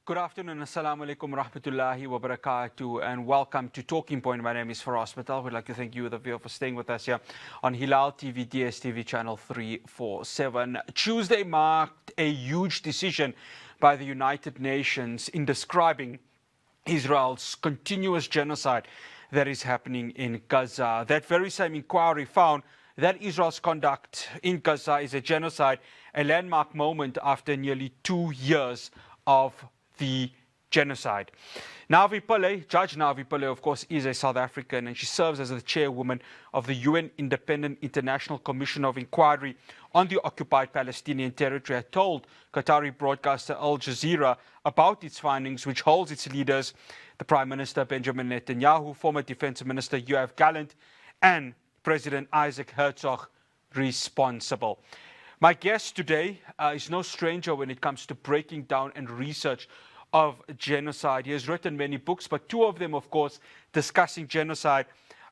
Good afternoon, assalamu alaikum rahmatullahi wa barakatuh, and welcome to Talking Point. My name is Faraz Patel. We'd like to thank you, the viewer, for staying with us here on Hilaal TV, DSTV channel 347. Tuesday marked a huge decision by the United Nations in describing Israel's continuous genocide that is happening in Gaza. That very same inquiry found that Israel's conduct in Gaza is a genocide, a landmark moment after nearly 2 years of the genocide. Navi Pillay, Judge Navi Pillay, of course, is a South African, and she serves as the chairwoman of the UN Independent International Commission of Inquiry on the occupied Palestinian territory, had told Qatari broadcaster Al Jazeera about its findings, which holds its leaders, the Prime Minister Benjamin Netanyahu, former Defense Minister Yoav Gallant, and President Isaac Herzog responsible. My guest today is no stranger when it comes to breaking down and research of genocide. He has written many books, but two of them, of course, discussing genocide,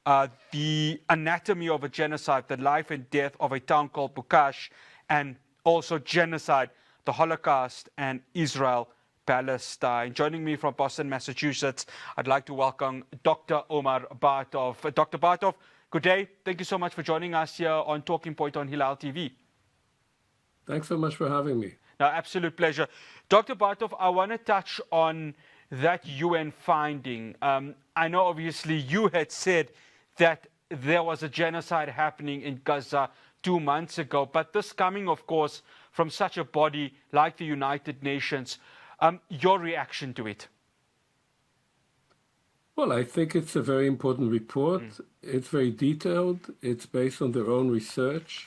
the anatomy of a genocide, the life and death of a town called Bukash, and also genocide, the Holocaust, and Israel-Palestine. Joining me from Boston, Massachusetts, I'd like to welcome Dr. Omer Bartov. Dr. Bartov, good day. Thank you so much for joining us here on Talking Point on Hilaal TV. Thanks so much for having me. No, absolute pleasure. Dr. Bartov, I want to touch on that UN finding. I know obviously you had said that there was a genocide happening in Gaza 2 months ago, but this coming, of course, from such a body like the United Nations, your reaction to it? Well, I think it's a very important report. It's very detailed. It's based on their own research.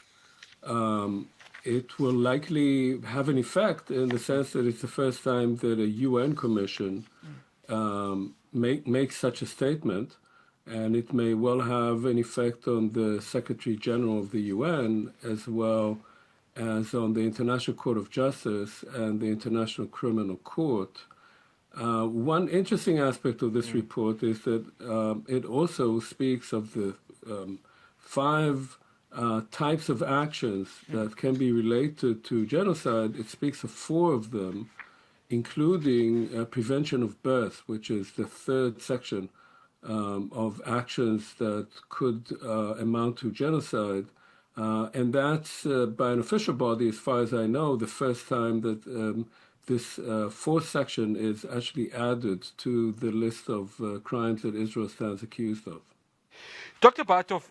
It will likely have an effect in the sense that it's the first time that a UN commission makes such a statement, and it may well have an effect on the Secretary General of the UN as well as on the International Court of Justice and the International Criminal Court. One interesting aspect of this report is that it also speaks of the five types of actions that can be related to genocide. It speaks of 4 of them, including prevention of birth, which is the 3rd section of actions that could amount to genocide. And that's, by an official body, as far as I know, the first time that this 4th section is actually added to the list of crimes that Israel stands accused of. Dr. Bartov,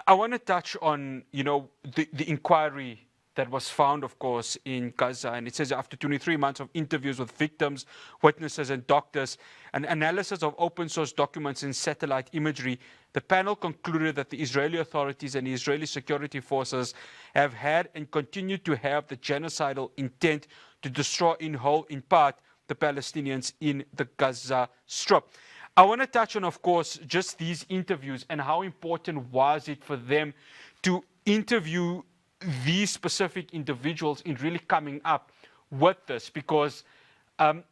I want to touch on, the inquiry that was found, of course, in Gaza. And it says after 23 months of interviews with victims, witnesses, and doctors, and analysis of open source documents and satellite imagery, the panel concluded that the Israeli authorities and the Israeli security forces have had and continue to have the genocidal intent to destroy in whole, in part, the Palestinians in the Gaza Strip. I want to touch on, of course, just these interviews and how important was it for them to interview these specific individuals in really coming up with this, because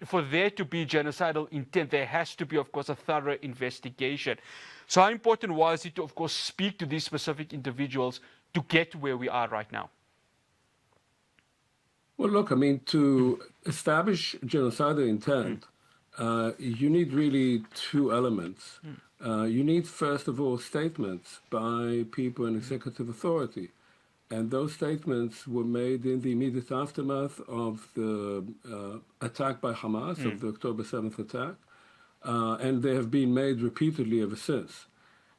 for there to be genocidal intent, there has to be, of course, a thorough investigation. So how important was it to, of course, speak to these specific individuals to get where we are right now? Well, look, I mean, to establish genocidal intent, you need really 2 elements. You need, first of all, statements by people in executive authority. And those statements were made in the immediate aftermath of the attack by Hamas, of the October 7th attack. And they have been made repeatedly ever since.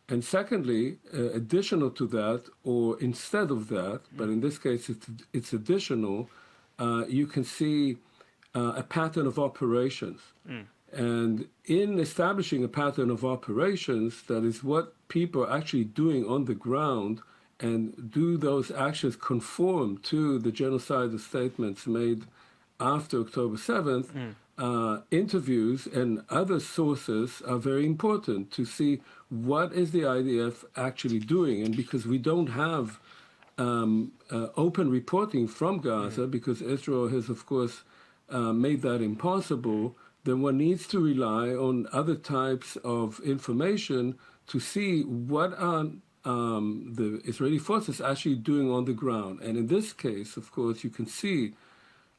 And secondly, additional to that, or instead of that, but in this case it's additional, you can see a pattern of operations. And in establishing a pattern of operations, that is what people are actually doing on the ground, and do those actions conform to the genocidal statements made after October 7th, interviews and other sources are very important to see what is the IDF actually doing. And because we don't have open reporting from Gaza, because Israel has, of course, made that impossible, then one needs to rely on other types of information to see what are the Israeli forces actually doing on the ground. And in this case, of course, you can see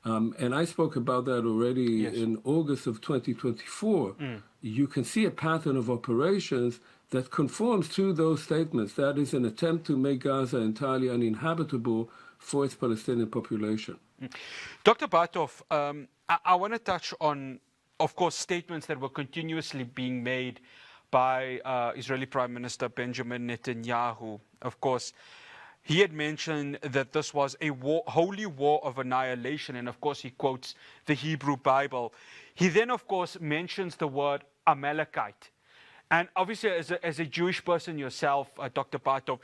And I spoke about that already Yes. in August of 2024. You can see a pattern of operations that conforms to those statements. That is an attempt to make Gaza entirely uninhabitable for its Palestinian population. Dr. Bartov, I want to touch on, of course, statements that were continuously being made by Israeli Prime Minister Benjamin Netanyahu. Of course, he had mentioned that this was a war, holy war of annihilation, and of course he quotes the Hebrew Bible. He then, of course, mentions the word Amalekite. And obviously, as a Jewish person yourself, Dr. Bartov,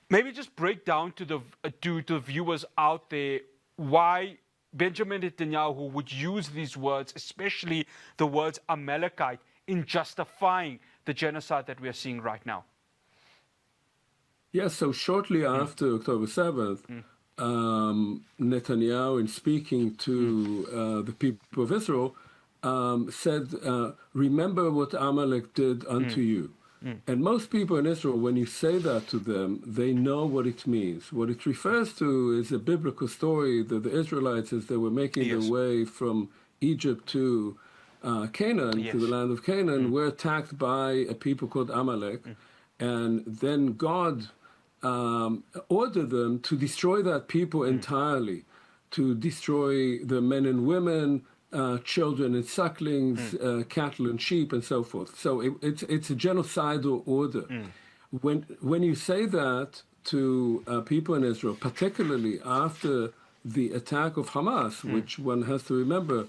maybe just break down to the viewers out there why Benjamin Netanyahu would use these words, especially the words Amalekite, in justifying the genocide that we are seeing right now. Yes, so shortly after October 7th, Netanyahu, in speaking to the people of Israel, said, remember what Amalek did unto you. And most people in Israel, when you say that to them, they know what it means. What it refers to is a biblical story that the Israelites, as they were making their way from Egypt to Canaan, to the land of Canaan, were attacked by a people called Amalek. And then God ordered them to destroy that people entirely, to destroy the men and women, children and sucklings, cattle and sheep, and so forth. So it's a genocidal order. When you say that to people in Israel, particularly after the attack of Hamas, which one has to remember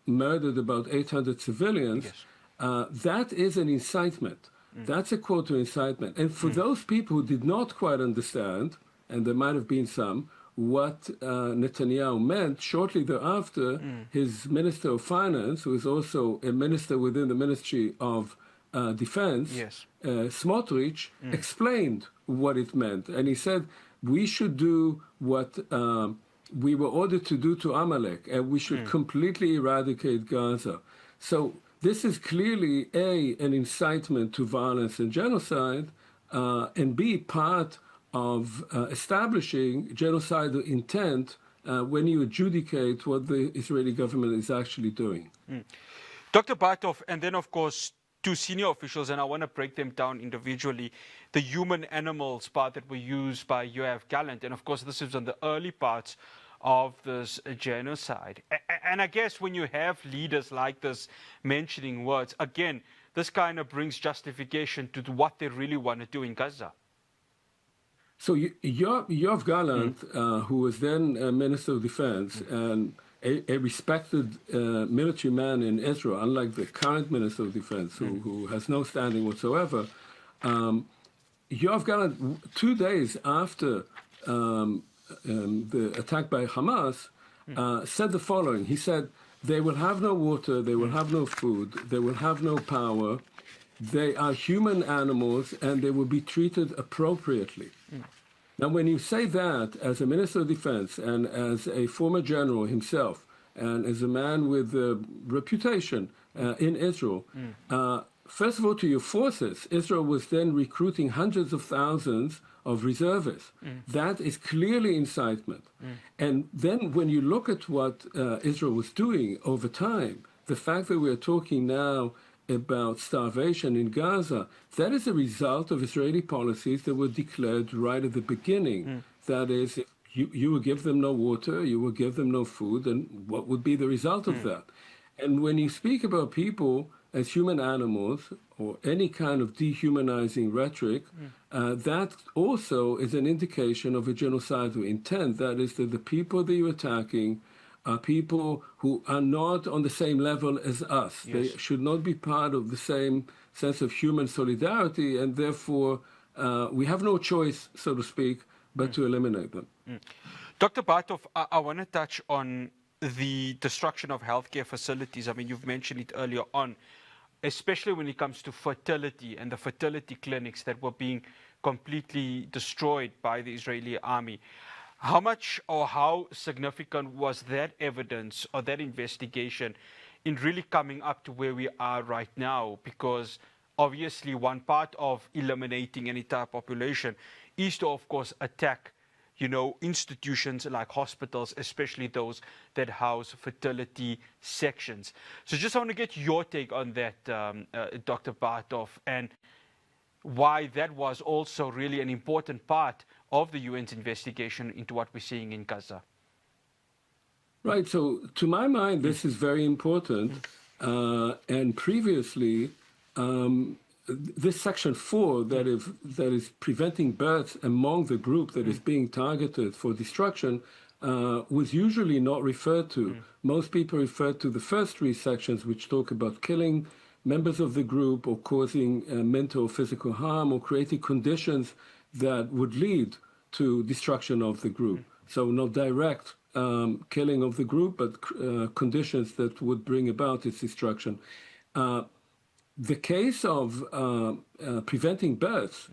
murdered about 800 civilians, that is an incitement. That's a call to incitement. And for those people who did not quite understand, and there might have been some, what Netanyahu meant, shortly thereafter, his Minister of Finance, who is also a minister within the Ministry of Defense, Smotrich, explained what it meant. And he said, we should do what we were ordered to do to Amalek, and we should completely eradicate Gaza. So this is clearly, A, an incitement to violence and genocide, and B, part of establishing genocidal intent when you adjudicate what the Israeli government is actually doing. Dr. Bartov, and then, of course, two senior officials, and I want to break them down individually, the human animals part that were used by Yoav Gallant, and of course, this is in the early parts of this genocide. And I guess when you have leaders like this mentioning words, again, this kind of brings justification to what they really want to do in Gaza. So Yoav Gallant, who was then Minister of Defense and a respected military man in Israel, unlike the current Minister of Defense, who has no standing whatsoever, Yoav Gallant, 2 days after the attack by Hamas, said the following. He said, they will have no water, they will have no food, they will have no power, they are human animals, and they will be treated appropriately. Now, when you say that as a Minister of Defense and as a former general himself, and as a man with a reputation in Israel, first of all, to your forces, Israel was then recruiting hundreds of thousands of reservists. That is clearly incitement. And then when you look at what Israel was doing over time, the fact that we are talking now about starvation in Gaza, that is a result of Israeli policies that were declared right at the beginning. That is, you will give them no water, you will give them no food, and what would be the result of that? And when you speak about people as human animals or any kind of dehumanizing rhetoric, that also is an indication of a genocidal intent. That is that the people that you're attacking are people who are not on the same level as us. They should not be part of the same sense of human solidarity, and therefore we have no choice, so to speak, but to eliminate them. Dr. Bartov, I want to touch on the destruction of healthcare facilities. I mean, you've mentioned it earlier on, especially when it comes to fertility and the fertility clinics that were being completely destroyed by the Israeli army. How much or how significant was that evidence or that investigation in really coming up to where we are right now? Because obviously one part of eliminating an entire population is to, of course, attack institutions like hospitals, especially those that house fertility sections. So just want to get your take on that, Dr. Bartov, and why that was also really an important part of the UN's investigation into what we're seeing in Gaza. Right. So to my mind, this is very important. And previously, this section 4 that is preventing births among the group that is being targeted for destruction was usually not referred to. Most people refer to the first 3 sections, which talk about killing members of the group or causing mental or physical harm or creating conditions that would lead to destruction of the group. So not direct killing of the group, but conditions that would bring about its destruction. The case of preventing births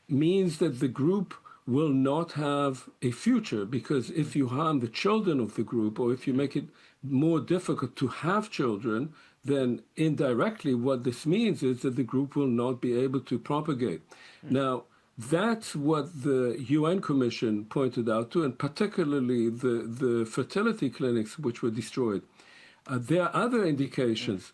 means that the group will not have a future, because if you harm the children of the group, or if you make it more difficult to have children, then indirectly what this means is that the group will not be able to propagate. Now, that's what the UN Commission pointed out to, and particularly the fertility clinics which were destroyed. There are other indications.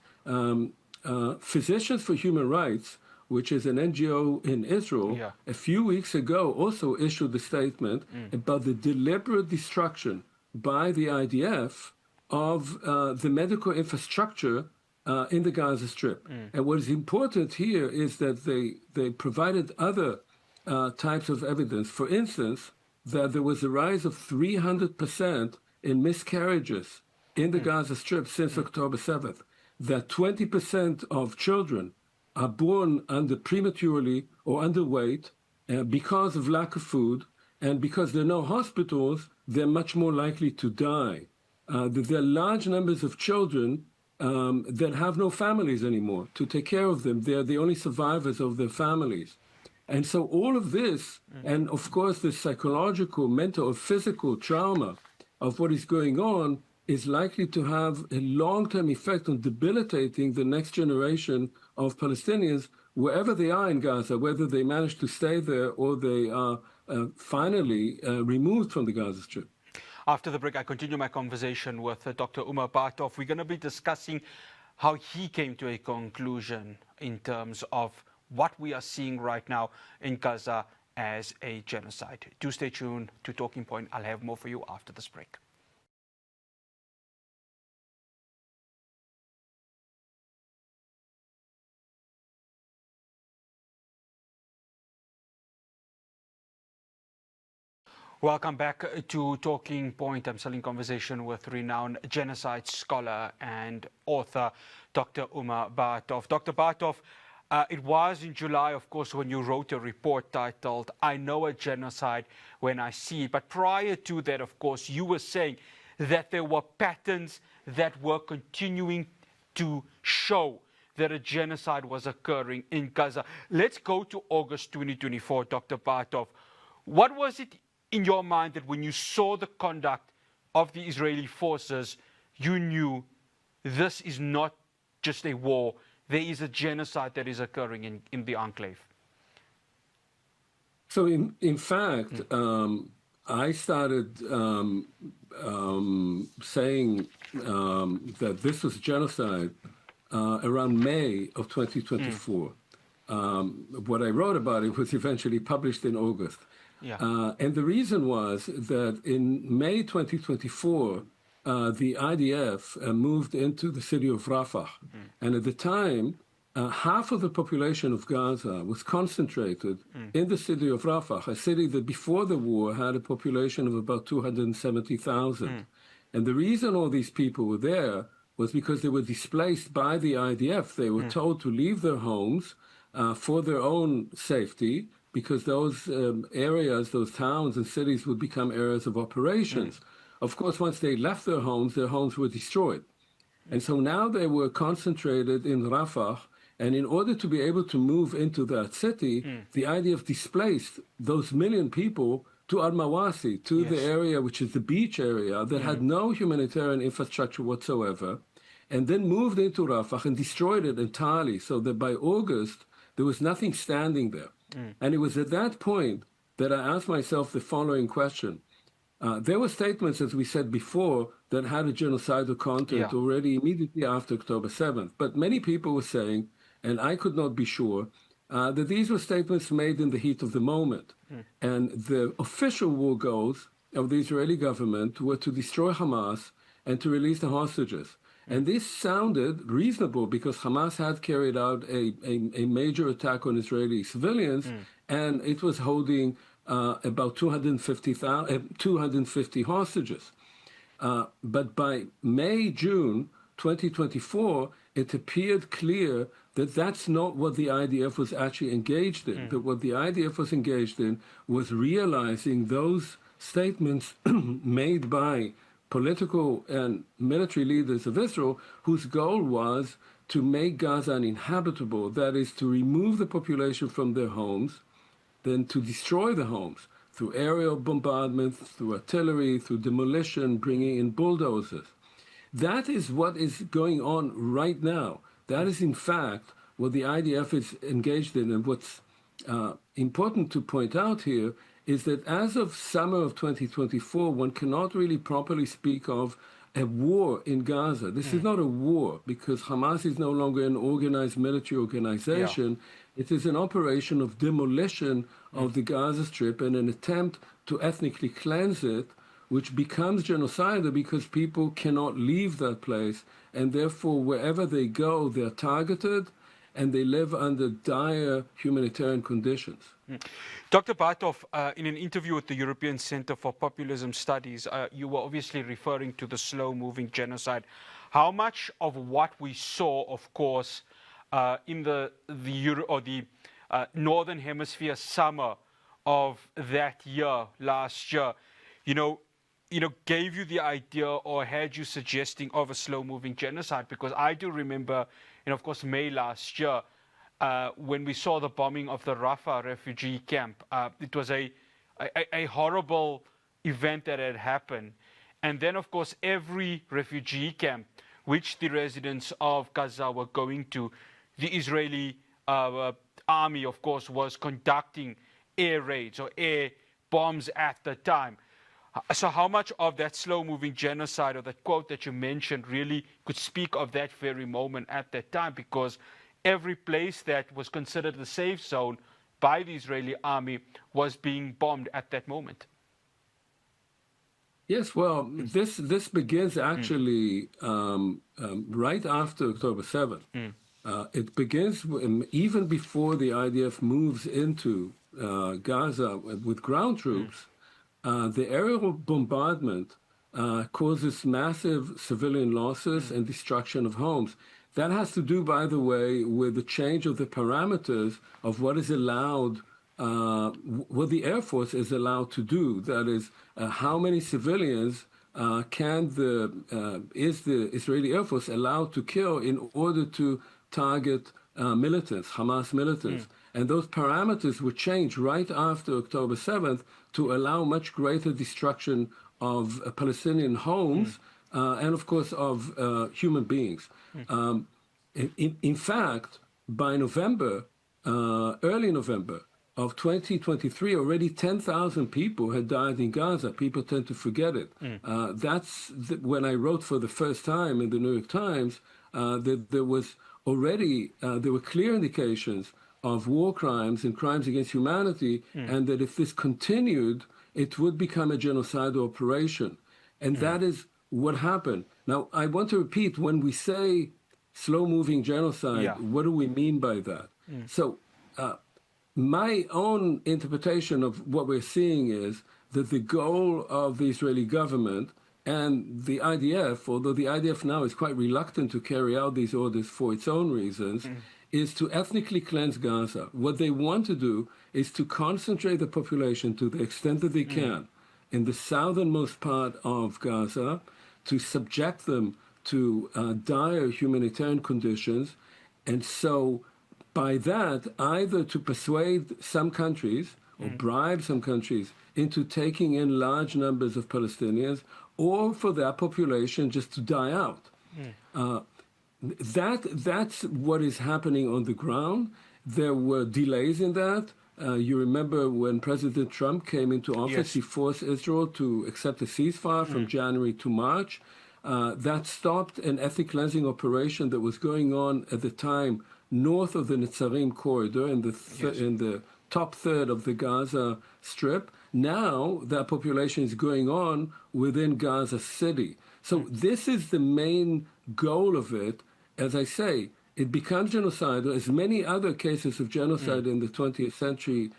Physicians for Human Rights, which is an NGO in Israel, a few weeks ago also issued a statement about the deliberate destruction by the IDF of the medical infrastructure in the Gaza Strip. And what is important here is that they provided other types of evidence. For instance, that there was a rise of 300% in miscarriages in the Gaza Strip since October 7th. That 20% of children are born prematurely or underweight because of lack of food, and because there are no hospitals, they're much more likely to die. There are large numbers of children that have no families anymore to take care of them. They're the only survivors of their families. And so all of this, and of course the psychological, mental, or physical trauma of what is going on, is likely to have a long-term effect on debilitating the next generation of Palestinians, wherever they are in Gaza, whether they manage to stay there or they are finally removed from the Gaza Strip. After the break, I continue my conversation with Dr. Omer Bartov. We're going to be discussing how he came to a conclusion in terms of what we are seeing right now in Gaza as a genocide. Do stay tuned to Talking Point. I'll have more for you after this break. Welcome back to Talking Point. I'm still in conversation with renowned genocide scholar and author, Dr. Omer Bartov. Dr. Bartov, it was in July, of course, when you wrote a report titled, "I Know a Genocide When I See It." But prior to that, of course, you were saying that there were patterns that were continuing to show that a genocide was occurring in Gaza. Let's go to August 2024, Dr. Bartov. What was it in your mind that when you saw the conduct of the Israeli forces, you knew this is not just a war, there is a genocide that is occurring in the enclave? So in fact, I started saying that this was genocide around May of 2024. What I wrote about it was eventually published in August. And the reason was that in May 2024, the IDF moved into the city of Rafah. And at the time, half of the population of Gaza was concentrated in the city of Rafah, a city that before the war had a population of about 270,000. And the reason all these people were there was because they were displaced by the IDF. They were told to leave their homes for their own safety, because those areas, those towns and cities would become areas of operations. Of course, once they left their homes were destroyed. And so now they were concentrated in Rafah, and in order to be able to move into that city, the IDF displaced those million people to Al-Mawasi, to the area which is the beach area that had no humanitarian infrastructure whatsoever, and then moved into Rafah and destroyed it entirely, so that by August, there was nothing standing there. And it was at that point that I asked myself the following question. There were statements, as we said before, that had a genocidal content already immediately after October 7th. But many people were saying, and I could not be sure, that these were statements made in the heat of the moment. And the official war goals of the Israeli government were to destroy Hamas and to release the hostages. And this sounded reasonable because Hamas had carried out a major attack on Israeli civilians, and it was holding about 250 hostages. But by May, June 2024, it appeared clear that that's not what the IDF was actually engaged in. That what the IDF was engaged in was realizing those statements made by political and military leaders of Israel, whose goal was to make Gaza uninhabitable, that is, to remove the population from their homes, then to destroy the homes through aerial bombardment, through artillery, through demolition, bringing in bulldozers. That is what is going on right now. That is, in fact, what the IDF is engaged in. And what's important to point out here is that as of summer of 2024, one cannot really properly speak of a war in Gaza. This is not a war because Hamas is no longer an organized military organization. It is an operation of demolition of the Gaza Strip and an attempt to ethnically cleanse it, which becomes genocidal because people cannot leave that place, and therefore wherever they go, they're targeted and they live under dire humanitarian conditions. Dr. Bartov, in an interview with the European Center for Populism Studies, you were obviously referring to the slow-moving genocide. How much of what we saw, of course, in the Northern Hemisphere summer of that year, last year, gave you the idea or had you suggesting of a slow-moving genocide? Because I do remember, of course, May last year, when we saw the bombing of the Rafah refugee camp. It was a horrible event that had happened. And then, of course, every refugee camp which the residents of Gaza were going to, the Israeli army, of course, was conducting air raids or air bombs at the time. So how much of that slow-moving genocide or that quote that you mentioned really could speak of that very moment at that time? Because every place that was considered a safe zone by the Israeli army was being bombed at that moment. Yes, well, this begins actually right after October 7th. It begins even before the IDF moves into Gaza with ground troops. The aerial bombardment causes massive civilian losses and destruction of homes. That has to do, by the way, with the change of the parameters of what is allowed, what the Air Force is allowed to do. That is, how many civilians is the Israeli Air Force allowed to kill in order to target militants, Hamas militants. And those parameters were changed right after October 7th to allow much greater destruction of Palestinian homes and, of course, of human beings. In fact, by November, early November of 2023, already 10,000 people had died in Gaza. People tend to forget it. That's when I wrote for the first time in the New York Times that there was already, there were clear indications of war crimes and crimes against humanity, and that if this continued, it would become a genocidal operation. And that is what happened. Now, I want to repeat, when we say slow-moving genocide, what do we mean by that? So my own interpretation of what we're seeing is that the goal of the Israeli government and the IDF, although the IDF now is quite reluctant to carry out these orders for its own reasons, is to ethnically cleanse Gaza. What they want to do is to concentrate the population to the extent that they can in the southernmost part of Gaza, to subject them to dire humanitarian conditions. And so by that, either to persuade some countries or bribe some countries into taking in large numbers of Palestinians, or for that population just to die out. That's what is happening on the ground. There were delays in that. You remember when President Trump came into office, Yes. he forced Israel to accept a ceasefire from January to March. That stopped an ethnic cleansing operation that was going on at the time north of the Netzarim corridor in the top third of the Gaza Strip. Now that population is going on within Gaza City. So this is the main goal of it. As I say, it becomes genocidal, as many other cases of genocide in the 20th century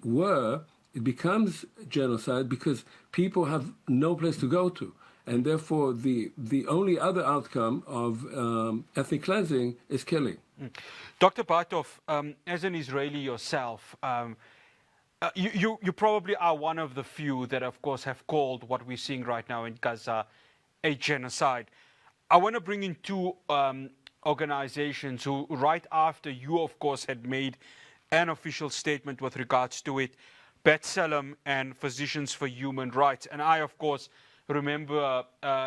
were. It becomes genocide because people have no place to go to. And therefore, the only other outcome of ethnic cleansing is killing. Dr. Bartov, as an Israeli yourself, you probably are one of the few that, of course, have called what we're seeing right now in Gaza a genocide. I want to bring in two organizations who, right after you, of course, had made an official statement with regards to it, B'Tselem and Physicians for Human Rights. And I, of course, remember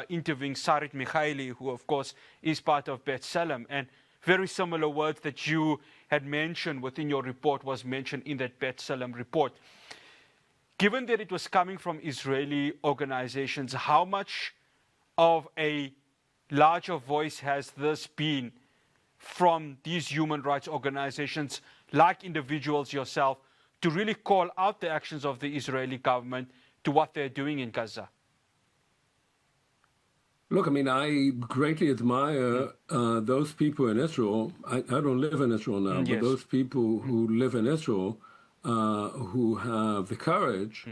interviewing Sarit Mikhaili, who, of course, is part of B'Tselem. And very similar words that you had mentioned within your report was mentioned in that B'Tselem report. Given that it was coming from Israeli organizations, how much of a larger voice has this been from these human rights organizations, like individuals yourself, to really call out the actions of the Israeli government to what they're doing in Gaza? Look, I mean, I greatly admire those people in Israel. I don't live in Israel now, but those people who live in Israel who have the courage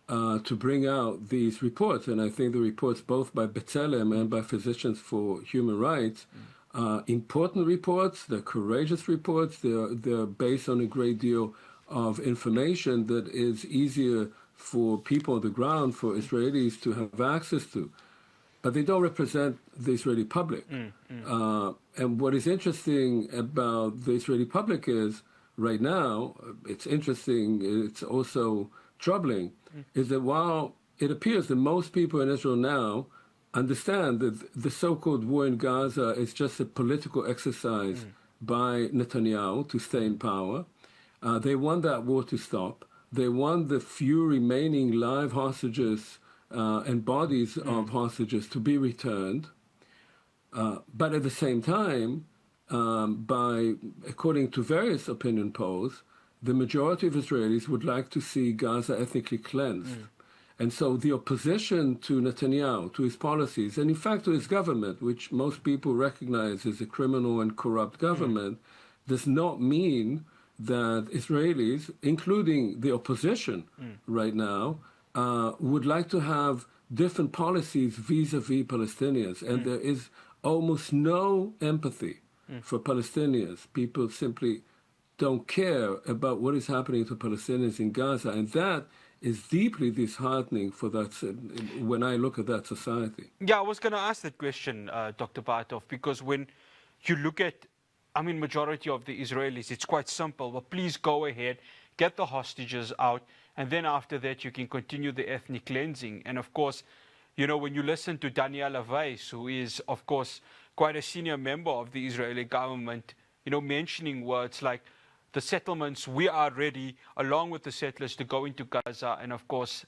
to bring out these reports. And I think the reports both by B'Tselem and by Physicians for Human Rights are important reports. They're courageous reports. They're based on a great deal of information that is easier for people on the ground, for Israelis to have access to. But they don't represent the Israeli public. And what is interesting about the Israeli public is, right now, it's interesting, it's also troubling, is that while it appears that most people in Israel now understand that the so-called war in Gaza is just a political exercise by Netanyahu to stay in power, they want that war to stop. They want the few remaining live hostages and bodies of hostages to be returned. But at the same time, according to various opinion polls, the majority of Israelis would like to see Gaza ethnically cleansed. And so the opposition to Netanyahu, to his policies, and in fact to his government, which most people recognize as a criminal and corrupt government, does not mean that Israelis, including the opposition right now, would like to have different policies vis-a-vis Palestinians. And there is almost no empathy for Palestinians. People simply don't care about what is happening to Palestinians in Gaza. And that is deeply disheartening for that, when I look at that society. Yeah, I was going to ask that question, Dr. Bartov, because when you look at, majority of the Israelis, it's quite simple. Well, please go ahead, get the hostages out, and then after that you can continue the ethnic cleansing. And of course, when you listen to Daniela Weiss, who is, of course, quite a senior member of the Israeli government, mentioning words like, the settlements, we are ready, along with the settlers, to go into Gaza and, of course,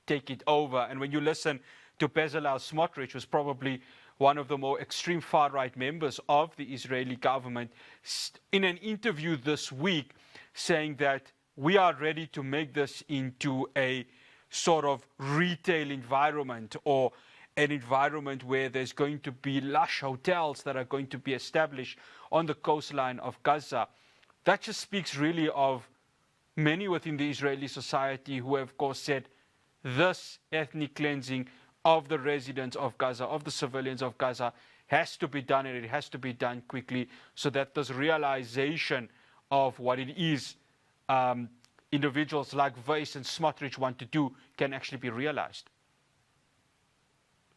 take it over. And when you listen to Bezalel Smotrich, who's probably one of the more extreme far-right members of the Israeli government, in an interview this week, saying that we are ready to make this into a sort of retail environment, or an environment where there's going to be lush hotels that are going to be established on the coastline of Gaza. That just speaks really of many within the Israeli society who have, of course, said this ethnic cleansing of the residents of Gaza, of the civilians of Gaza, has to be done, and it has to be done quickly, so that this realization of what it is individuals like Weiss and Smotrich want to do can actually be realized.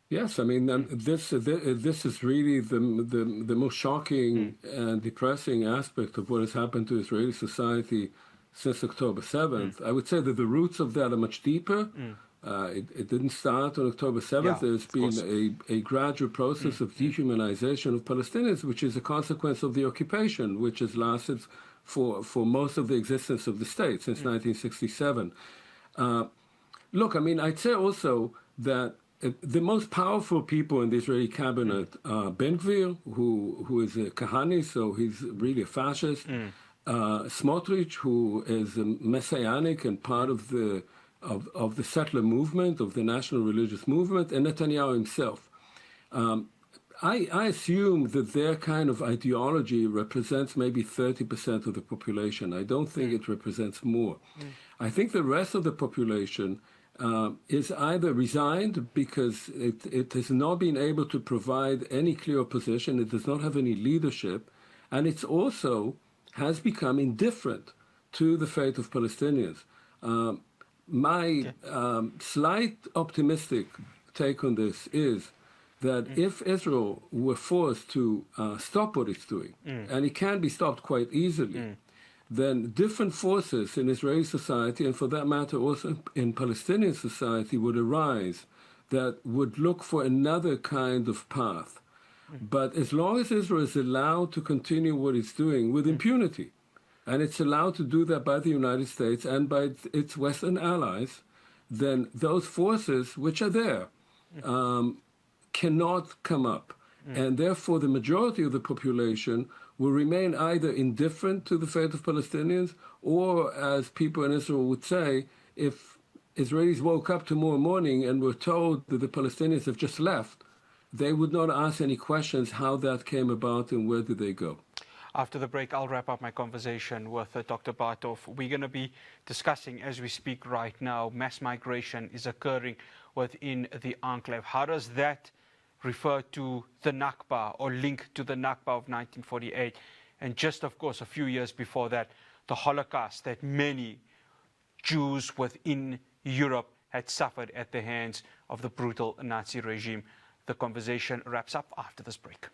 Yes, this is really the most shocking and depressing aspect of what has happened to Israeli society since October 7th. I would say that the roots of that are much deeper. It didn't start on October 7th. There's been a gradual process of dehumanization of Palestinians, which is a consequence of the occupation, which has lasted for most of the existence of the state since 1967. Look, I mean, I'd say also that the most powerful people in the Israeli cabinet are Ben Gvir, who is a Kahani, so he's really a fascist. Smotrich, who is a messianic and part of the settler movement, of the national religious movement, and Netanyahu himself. I assume that their kind of ideology represents maybe 30% of the population. I don't think it represents more. I think the rest of the population is either resigned because it has not been able to provide any clear opposition, it does not have any leadership, and it's also has become indifferent to the fate of Palestinians. My slight optimistic take on this is that if Israel were forced to stop what it's doing, and it can be stopped quite easily, then different forces in Israeli society, and for that matter also in Palestinian society, would arise that would look for another kind of path. But as long as Israel is allowed to continue what it's doing with impunity, and it's allowed to do that by the United States and by its Western allies, then those forces, which are there, cannot come up. And therefore, the majority of the population will remain either indifferent to the fate of Palestinians, or, as people in Israel would say, if Israelis woke up tomorrow morning and were told that the Palestinians have just left, they would not ask any questions how that came about and where did they go. After the break, I'll wrap up my conversation with Dr. Bartov. We're going to be discussing, as we speak right now, mass migration is occurring within the enclave. How does that refer to the Nakba or link to the Nakba of 1948? And just, of course, a few years before that, the Holocaust that many Jews within Europe had suffered at the hands of the brutal Nazi regime. The conversation wraps up after this break.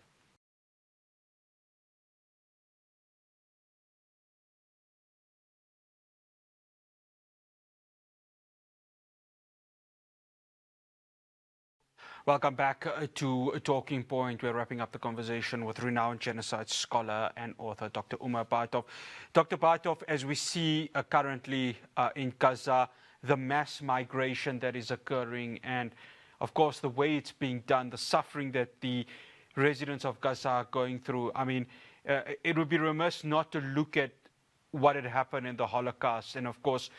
Welcome back to Talking Point. We're wrapping up the conversation with renowned genocide scholar and author Dr. Omer Bartov. Dr. Bartov, as we see currently in Gaza, the mass migration that is occurring and, of course, the way it's being done, the suffering that the residents of Gaza are going through. I mean, it would be remiss not to look at what had happened in the Holocaust and, of course,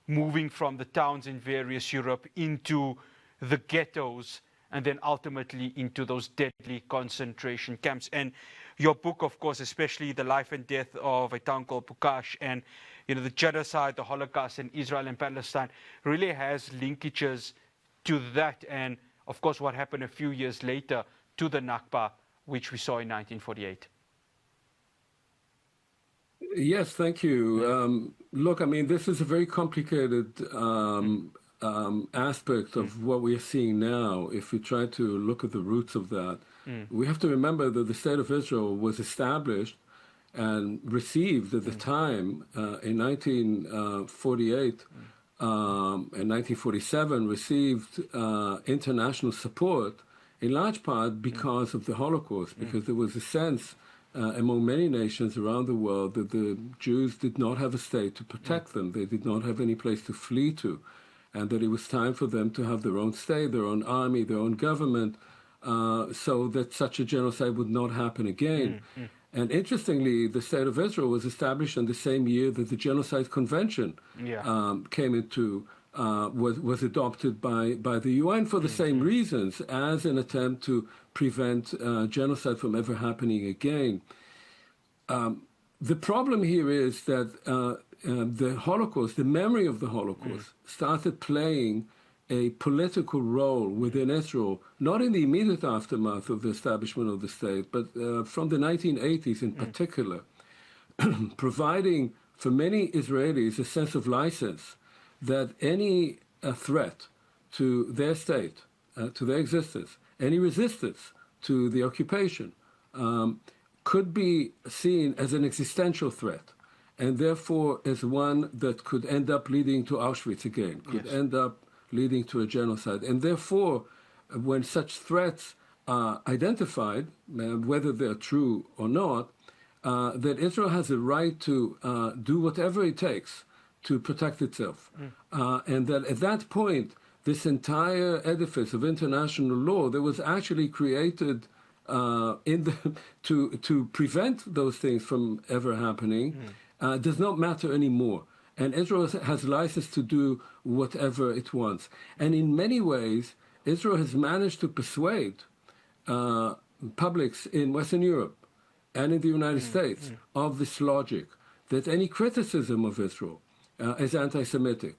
moving from the towns in various Europe into the ghettos and then ultimately into those deadly concentration camps. And your book, of course, especially The Life and Death of a Town Called Pukash and, the genocide, the Holocaust in Israel and Palestine, really has linkages to that. And, of course, what happened a few years later to the Nakba, which we saw in 1948. Yes, thank you. Look, I mean, this is a very complicated aspect of what we are seeing now. If we try to look at the roots of that, we have to remember that the State of Israel was established and received at the time in 1948 and 1947, received international support in large part because of the Holocaust, because there was a sense among many nations around the world that the Jews did not have a state to protect them. They did not have any place to flee to, and that it was time for them to have their own state, their own army, their own government, so that such a genocide would not happen again. And interestingly, the State of Israel was established in the same year that the Genocide Convention came into, was adopted by the UN for the same reasons, as an attempt to prevent genocide from ever happening again. The problem here is that the Holocaust, the memory of the Holocaust, started playing a political role within Israel, not in the immediate aftermath of the establishment of the state, but from the 1980s in particular, providing for many Israelis a sense of license that any threat to their state, to their existence, any resistance to the occupation could be seen as an existential threat, and therefore as one that could end up leading to Auschwitz again, could end up leading to a genocide. And therefore, when such threats are identified, whether they're true or not, that Israel has a right to do whatever it takes to protect itself. And that at that point, this entire edifice of international law that was actually created to prevent those things from ever happening does not matter anymore. And Israel has license to do whatever it wants. And in many ways, Israel has managed to persuade publics in Western Europe and in the United States of this logic, that any criticism of Israel is anti-Semitic.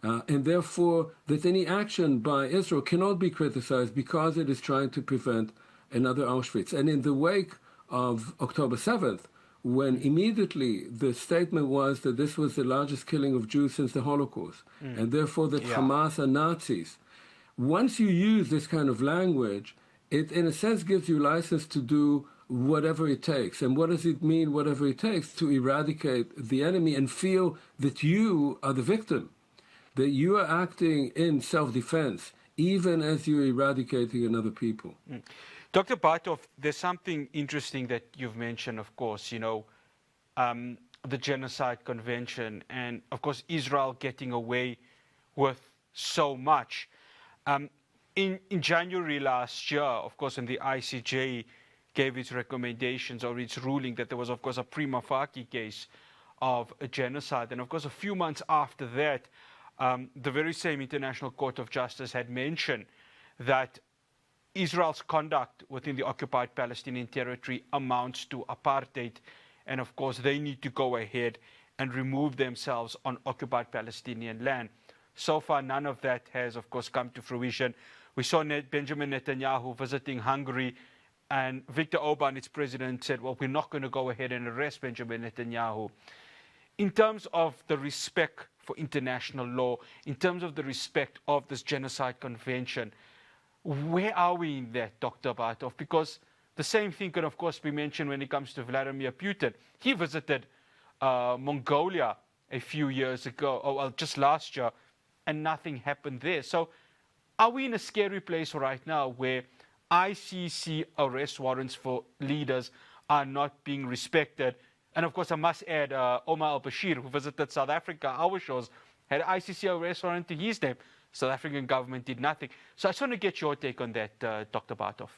And therefore, that any action by Israel cannot be criticized because it is trying to prevent another Auschwitz. And in the wake of October 7th, when immediately the statement was that this was the largest killing of Jews since the Holocaust, and therefore that Hamas are Nazis, once you use this kind of language, it in a sense gives you license to do whatever it takes. And what does it mean, whatever it takes? To eradicate the enemy and feel that you are the victim, that you are acting in self-defense, even as you're eradicating another people. Dr. Bartov, there's something interesting that you've mentioned, of course, the Genocide Convention, and of course Israel getting away with so much. In January last year, of course, when the ICJ gave its recommendations or its ruling that there was, of course, a prima facie case of a genocide. And of course, a few months after that, the very same International Court of Justice had mentioned that Israel's conduct within the occupied Palestinian territory amounts to apartheid. And of course, they need to go ahead and remove themselves on occupied Palestinian land. So far, none of that has, of course, come to fruition. We saw Benjamin Netanyahu visiting Hungary, and Viktor Orban, its president, said, well, we're not going to go ahead and arrest Benjamin Netanyahu. In terms of the respect for international law, in terms of the respect of this Genocide Convention, where are we in that, Dr. Bartov? Because the same thing can, of course, be mentioned when it comes to Vladimir Putin. He visited Mongolia a few years ago, or well, just last year, and nothing happened there. So are we in a scary place right now where ICC arrest warrants for leaders are not being respected? And of course, I must add, Omar al-Bashir, who visited South Africa, our shores, had ICC arrest warrant to his name. South African government did nothing. So I just want to get your take on that, Dr. Bartov.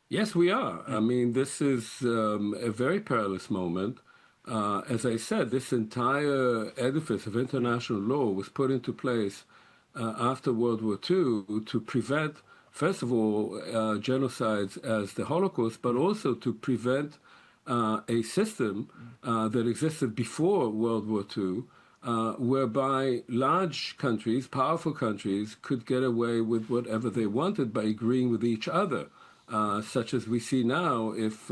Yes, we are. I mean, this is a very perilous moment. As I said, this entire edifice of international law was put into place after World War II to prevent, first of all, genocides as the Holocaust, but also to prevent a system that existed before World War II, whereby large countries, powerful countries, could get away with whatever they wanted by agreeing with each other, such as we see now if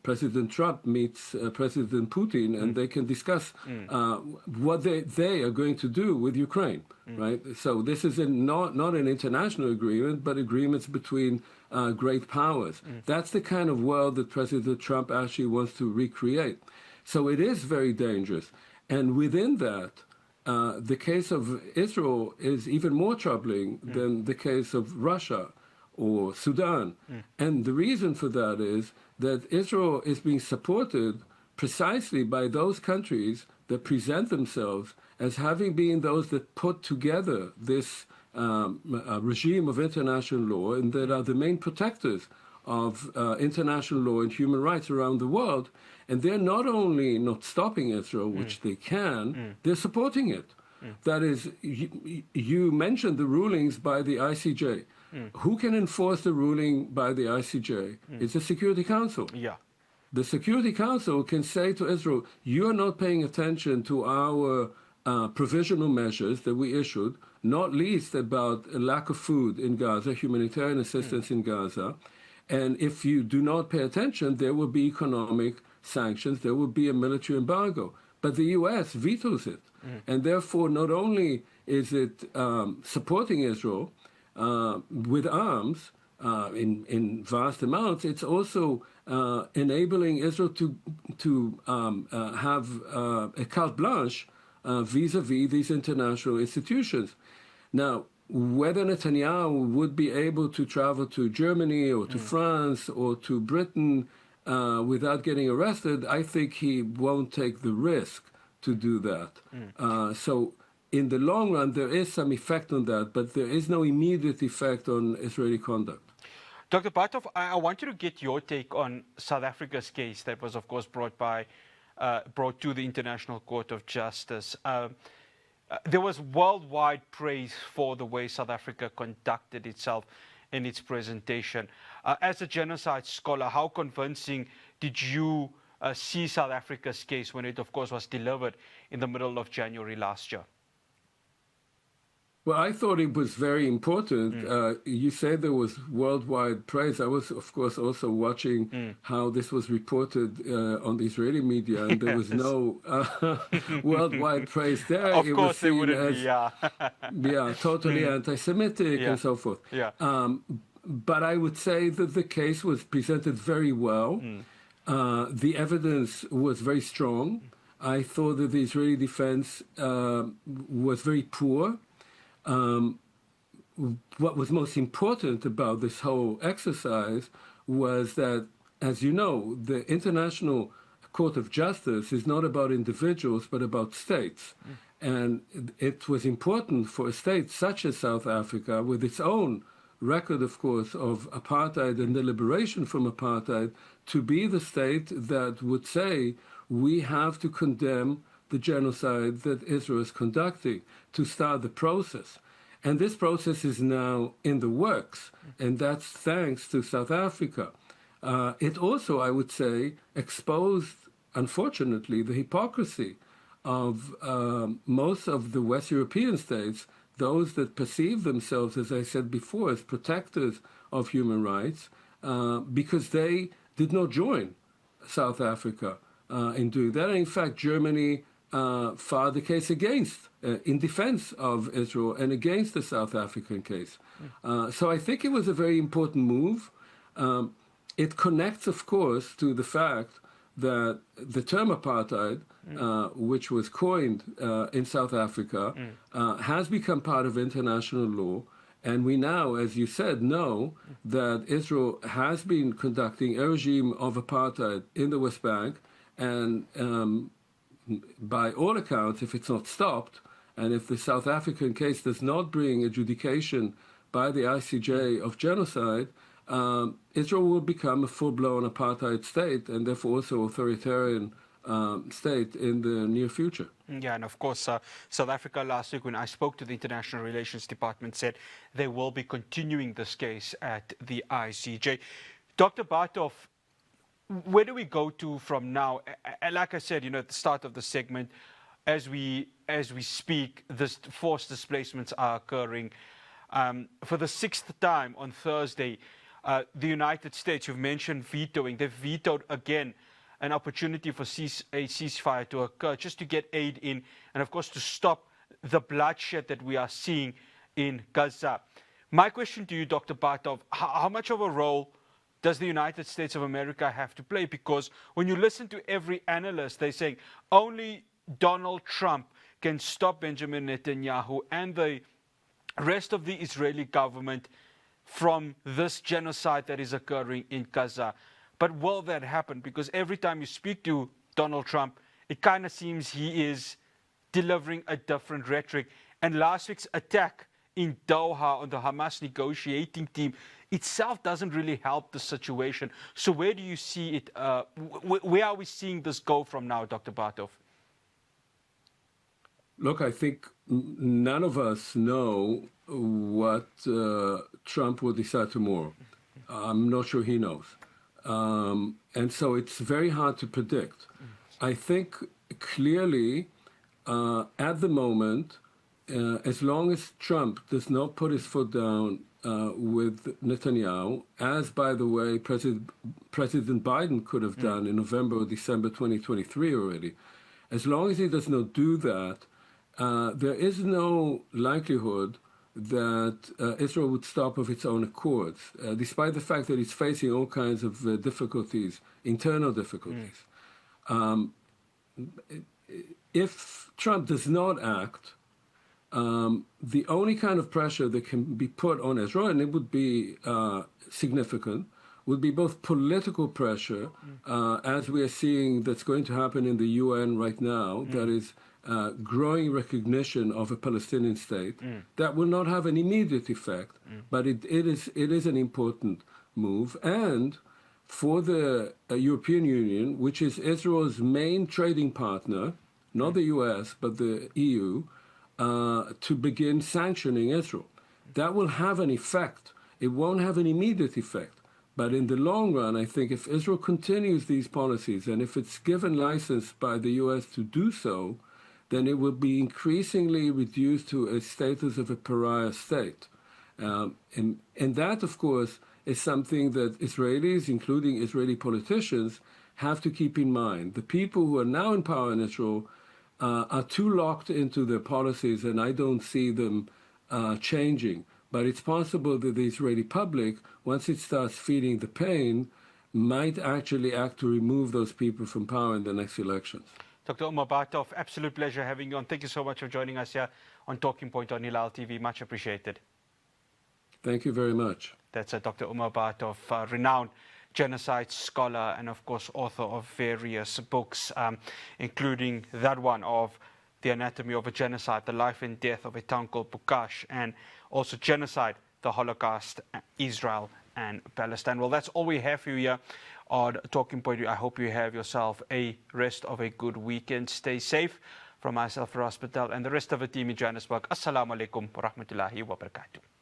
President Trump meets President Putin and they can discuss what they are going to do with Ukraine, right? So this is not an international agreement, but agreements between great powers. That's the kind of world that President Trump actually wants to recreate. So it is very dangerous. And within that, the case of Israel is even more troubling than the case of Russia or Sudan. And the reason for that is that Israel is being supported precisely by those countries that present themselves as having been those that put together this regime of international law and that are the main protectors of international law and human rights around the world. And they're not only not stopping Israel, which they can, they're supporting it. That is, you mentioned the rulings by the ICJ. Who can enforce the ruling by the ICJ? It's the Security Council. Yeah. The Security Council can say to Israel, you're not paying attention to our provisional measures that we issued, not least about a lack of food in Gaza, humanitarian assistance in Gaza. And if you do not pay attention, there will be economic sanctions, there will be a military embargo. But the U.S. vetoes it. And therefore, not only is it supporting Israel with arms in vast amounts, it's also enabling Israel to have a carte blanche vis-a-vis these international institutions. Now, whether Netanyahu would be able to travel to Germany or to France or to Britain without getting arrested, I think he won't take the risk to do that. So in the long run, there is some effect on that, but there is no immediate effect on Israeli conduct. Dr. Bartov, I want you to get your take on South Africa's case that was, of course, brought to the International Court of Justice. There was worldwide praise for the way South Africa conducted itself in its presentation. As a genocide scholar, how convincing did you see South Africa's case when it, of course, was delivered in the middle of January last year? Well, I thought it was very important. You said there was worldwide praise. I was, of course, also watching how this was reported on the Israeli media, and there was no worldwide praise there. Of course, there wouldn't be, yeah, totally anti-Semitic and so forth. But I would say that the case was presented very well. The evidence was very strong. I thought that the Israeli defense was very poor. What was most important about this whole exercise was that, as you know, the International Court of Justice is not about individuals, but about states. And it was important for a state such as South Africa, with its own record, of course, of apartheid and the liberation from apartheid, to be the state that would say, we have to condemn the genocide that Israel is conducting, to start the process. And this process is now in the works, and that's thanks to South Africa. It also, I would say, exposed, unfortunately, the hypocrisy of most of the West European states, those that perceive themselves, as I said before, as protectors of human rights, because they did not join South Africa in doing that. And in fact, Germany filed the case against, in defense of Israel and against the South African case. So I think it was a very important move. It connects, of course, to the fact that the term apartheid, which was coined in South Africa, has become part of international law. And we now, as you said, know that Israel has been conducting a regime of apartheid in the West Bank. And by all accounts, if it's not stopped, and if the South African case does not bring adjudication by the ICJ of genocide, Israel will become a full-blown apartheid state and therefore also authoritarian state in the near future. Yeah, and of course, South Africa last week, when I spoke to the International Relations Department, said they will be continuing this case at the ICJ. Dr. Bartov, where do we go to from now? And like I said, at the start of the segment, as we speak, this forced displacements are occurring. For the sixth time on Thursday, the United States, you've mentioned vetoing. They've vetoed again an opportunity for a ceasefire to occur, just to get aid in, and of course to stop the bloodshed that we are seeing in Gaza. My question to you, Dr. Bartov, how much of a role does the United States of America have to play? Because when you listen to every analyst, they're saying only Donald Trump can stop Benjamin Netanyahu and the rest of the Israeli government from this genocide that is occurring in Gaza. But will that happen? Because every time you speak to Donald Trump, it kind of seems he is delivering a different rhetoric. And last week's attack in Doha on the Hamas negotiating team itself doesn't really help the situation. So where do you see it? Where are we seeing this go from now, Dr. Bartov? Look, I think none of us know what Trump will decide tomorrow. I'm not sure he knows. And so it's very hard to predict. I think clearly at the moment, as long as Trump does not put his foot down with Netanyahu, as, by the way, President Biden could have done in November or December 2023 already, as long as he does not do that, there is no likelihood that Israel would stop of its own accord, despite the fact that it's facing all kinds of difficulties, internal difficulties. if Trump does not act, the only kind of pressure that can be put on Israel, and it would be significant, would be both political pressure, as we are seeing that's going to happen in the UN right now, that is growing recognition of a Palestinian state. That will not have an immediate effect, but it is an important move. And for the European Union, which is Israel's main trading partner, not the US, but the EU, to begin sanctioning Israel. That will have an effect. It won't have an immediate effect. But in the long run, I think if Israel continues these policies, and if it's given license by the US to do so, then it will be increasingly reduced to a status of a pariah state. And that, of course, is something that Israelis, including Israeli politicians, have to keep in mind. The people who are now in power in Israel are too locked into their policies, and I don't see them changing. But it's possible that the Israeli public, once it starts feeling the pain, might actually act to remove those people from power in the next elections. Dr. Omer Bartov, absolute pleasure having you on. Thank you so much for joining us here on Talking Point on Hilaal TV. Much appreciated. Thank you very much. That's Dr. Omer Bartov, renowned genocide scholar and, of course, author of various books, including that one of The Anatomy of a Genocide, The Life and Death of a Town Called Bukash, and also Genocide, The Holocaust, Israel and Palestine. Well, that's all we have for you here on Talking Point. I hope you have yourself a rest of a good weekend. Stay safe. From myself, Ross Patel, and the rest of the team in Johannesburg. Assalamu alaikum wa rahmatullahi wa barakatuh.